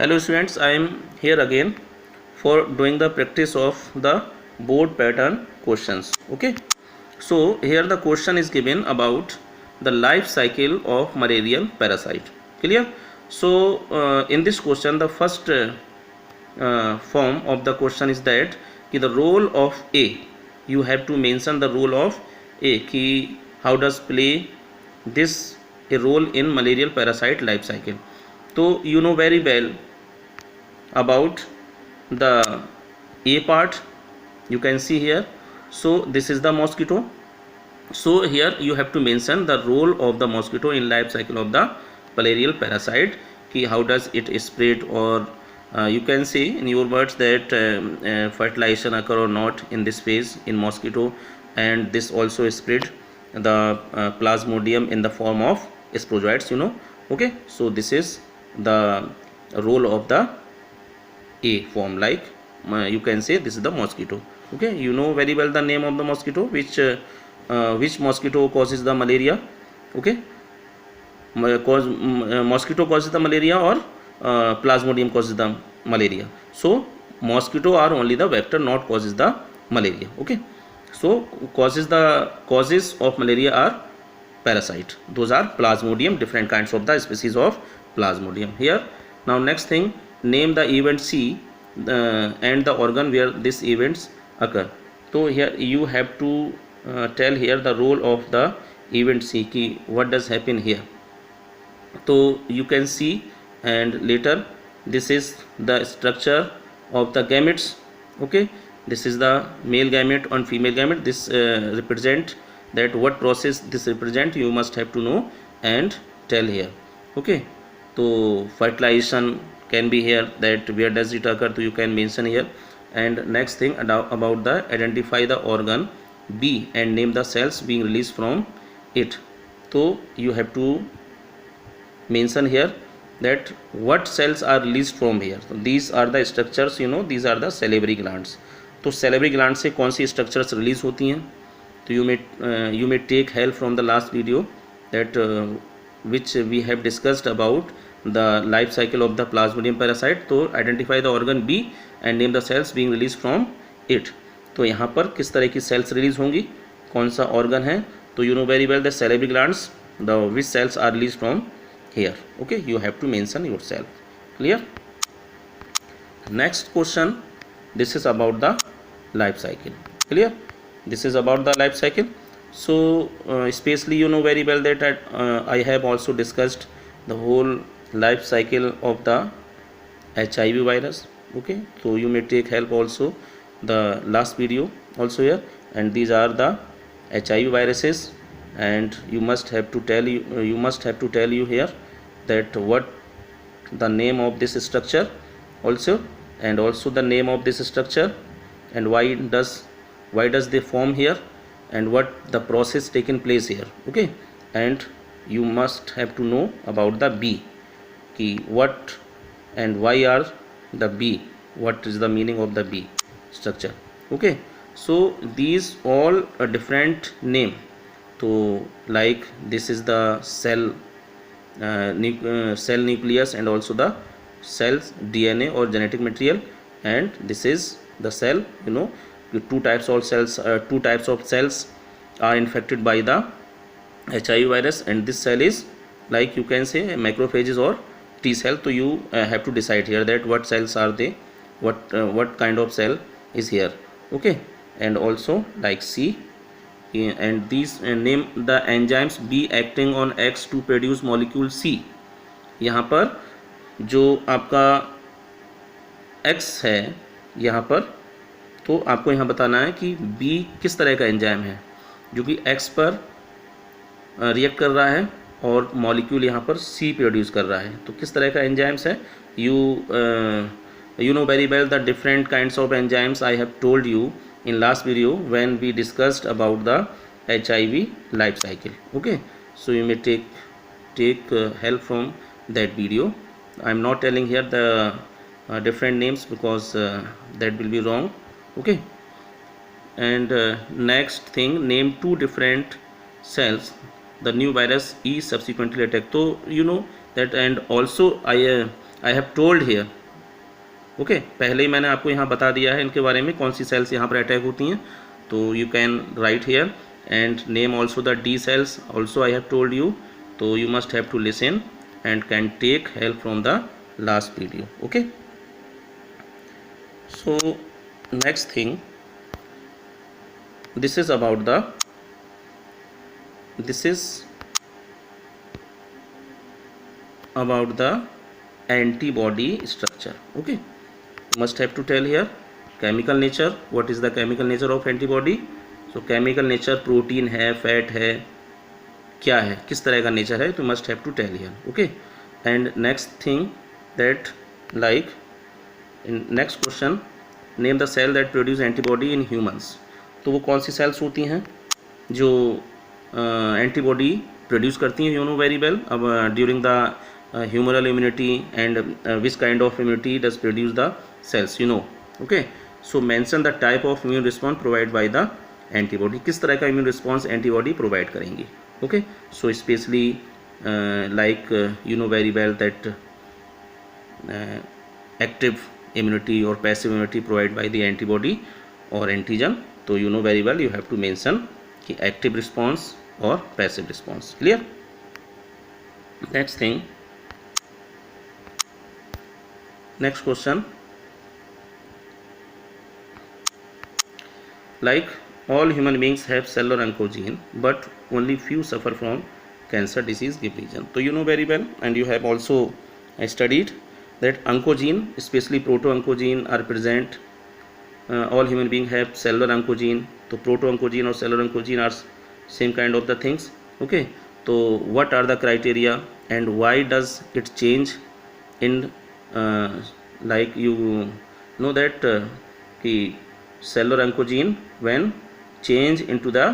Hello students, I am here again for doing the practice of the board pattern questions. Okay, so here the question is given about the life cycle of malarial parasite. Clear? So in this question the first form of the question is that the role of A, you have to mention the role of A, ki how does play this a role in malarial parasite life cycle. So you know very well about the A part, you can see here. So this is the mosquito. So here you have to mention the role of the mosquito in life cycle of the malarial parasite, ki how does it spread, or you can say in your words that fertilization occur or not in this phase in mosquito, and this also spread the plasmodium in the form of sporozoites, okay. So this is the role of the A form, like you can say this is the mosquito. Okay, you know very well the name of the mosquito, which mosquito causes the malaria. Okay, mosquito causes the malaria, or plasmodium causes the malaria. So mosquito are only the vector, not causes the malaria. Okay, so causes of malaria are parasite, those are plasmodium, different kinds of the species of plasmodium here. Now next thing, name the event C and the organ where these events occur. So here you have to tell here the role of the event C, ki what does happen here. So you can see, and later this is the structure of the gametes. Okay, this is the male gamete and female gamete. This represent that what process this represent, you must have to know and tell here. Okay, so fertilization can be here, that where does it occur, so you can mention here. And next thing about the identify the organ B and name the cells being released from it. So you have to mention here that what cells are released from here. So these are the structures, these are the salivary glands. तो salivary gland से कौन सी structures release होती हैं, तो you may take help from the last video that which we have discussed about the life cycle of the plasmodium parasite. तो identify the organ B and name the cells being released from it. तो यहाँ पर किस तरह की cells release होंगी, कौन सा organ है, तो you know very well the salivary glands, the which cells are released from here. Okay, you have to mention yourself. Clear? Next question, this is about the life cycle. Clear? This is about the life cycle. So especially you know very well that I have also discussed the whole life cycle of the HIV virus. Okay, so you may take help also the last video also here, and these are the HIV viruses, and you must have to tell you here that what the name of this structure also, and also the name of this structure, and why does they form here, and what the process taken place here. Okay, and you must have to know about the B, ki what and why are the B, what is the meaning of the B structure. Okay, so these all a different name. So like this is the cell nucleus, and also the cells DNA or genetic material, and this is the cell. Two types of cells are infected by the HIV virus, and this cell is like you can say macrophages or T cell. So you have to decide here that what cells are they, what kind of cell is here. Okay, and also like C, and these name the enzymes B acting on X to produce molecule C. यहाँ पर जो आपका X है यहाँ पर, तो आपको यहाँ बताना है कि B किस तरह का एंजाइम है जो कि X पर रिएक्ट कर रहा है और मॉलिक्यूल यहाँ पर C प्रोड्यूस कर रहा है. तो किस तरह का एंजाइम्स है, you know very well the different kinds of enzymes I have told you in last video when we discussed about the HIV life cycle. Okay, so you may take help from that video. I am not telling here the different names because that will be wrong. Okay, and next thing, name two different cells the new virus is subsequently attacked. So you know that, and also I have told here, okay, पहले ही मैंने आपको यहाँ बता दिया है इनके बारे में, कौन सी सेल्स यहाँ पर अटैक होती हैं, तो you can write here and name also the details also I have told you, तो you must have to listen and can take help from the last video, okay. So next thing, this is about the antibody structure, okay. Must have to tell here chemical nature, what is the chemical nature of antibody. So chemical nature protein है, fat है, क्या है, किस तरह का nature है, तो must have to tell here, okay. And next thing that, like in next question, name the cell that produce antibody in humans. तो वो कौन सी सेल्स होती हैं जो एंटीबॉडी प्रोड्यूस करती हैं, यू नो वेरी वेल. अब during the humoral immunity and which kind of immunity does produce the cells, you know, okay. So mention the type of immune response provide by the antibody. किस तरह का immune response antibody provide करेंगी, okay. So specially like you know very well that active immunity or passive immunity provided by the antibody or antigen. तो you know very well you have to mention कि active response or passive response. Clear? Next thing, next question, like all human beings have cellular oncogene but only few suffer from cancer disease give region. तो you know very well and you have also studied that oncogene, especially proto-oncogene are present. All human beings have cellular oncogene. तो proto-oncogene और cellular oncogene are same kind of the things, okay. तो what are the criteria and why does it change in like you know that कि cellular oncogene when change into the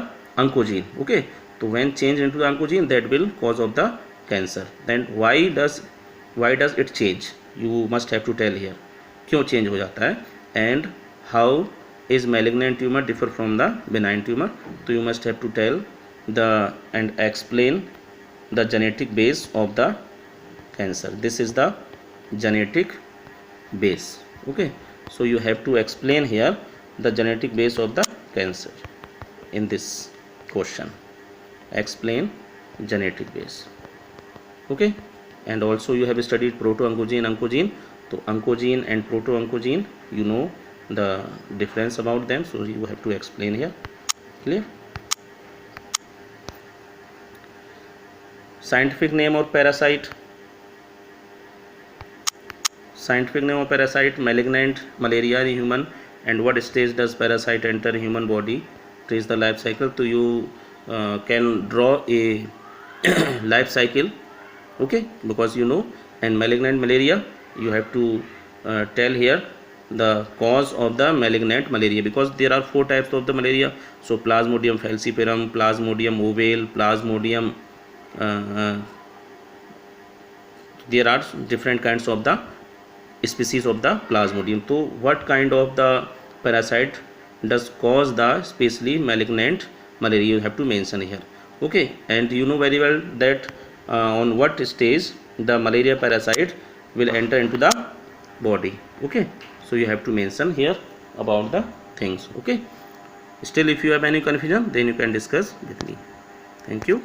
oncogene, okay. तो when change into the oncogene that will cause of the cancer. Then why does it change, you must have to tell here, क्यों change हो जाता है, and how is malignant tumour differ from the benign tumour. तो you must have to tell the and explain the genetic base of the cancer. This is the genetic base, okay. So you have to explain here the genetic base of the cancer in this question. Explain genetic base, okay. And also you have studied proto-oncogene, oncogene. तो oncogene and proto-oncogene, you know the difference about them, so you have to explain here. Clear? Scientific name of parasite. Scientific name of parasite, malignant malaria in human. And what stage does parasite enter human body? Trace the life cycle. So you can draw a life cycle, okay, because you know. And malignant malaria, you have to tell here the cause of the malignant malaria, because there are 4 types of the malaria. So Plasmodium falciparum, Plasmodium ovale, Plasmodium there are different kinds of the species of the Plasmodium. So what kind of the parasite does cause the especially malignant malaria, you have to mention here, okay. And you know very well that on what stage the malaria parasite will enter into the body, okay. So you have to mention here about the things, okay. Still if you have any confusion then you can discuss with me. Thank you.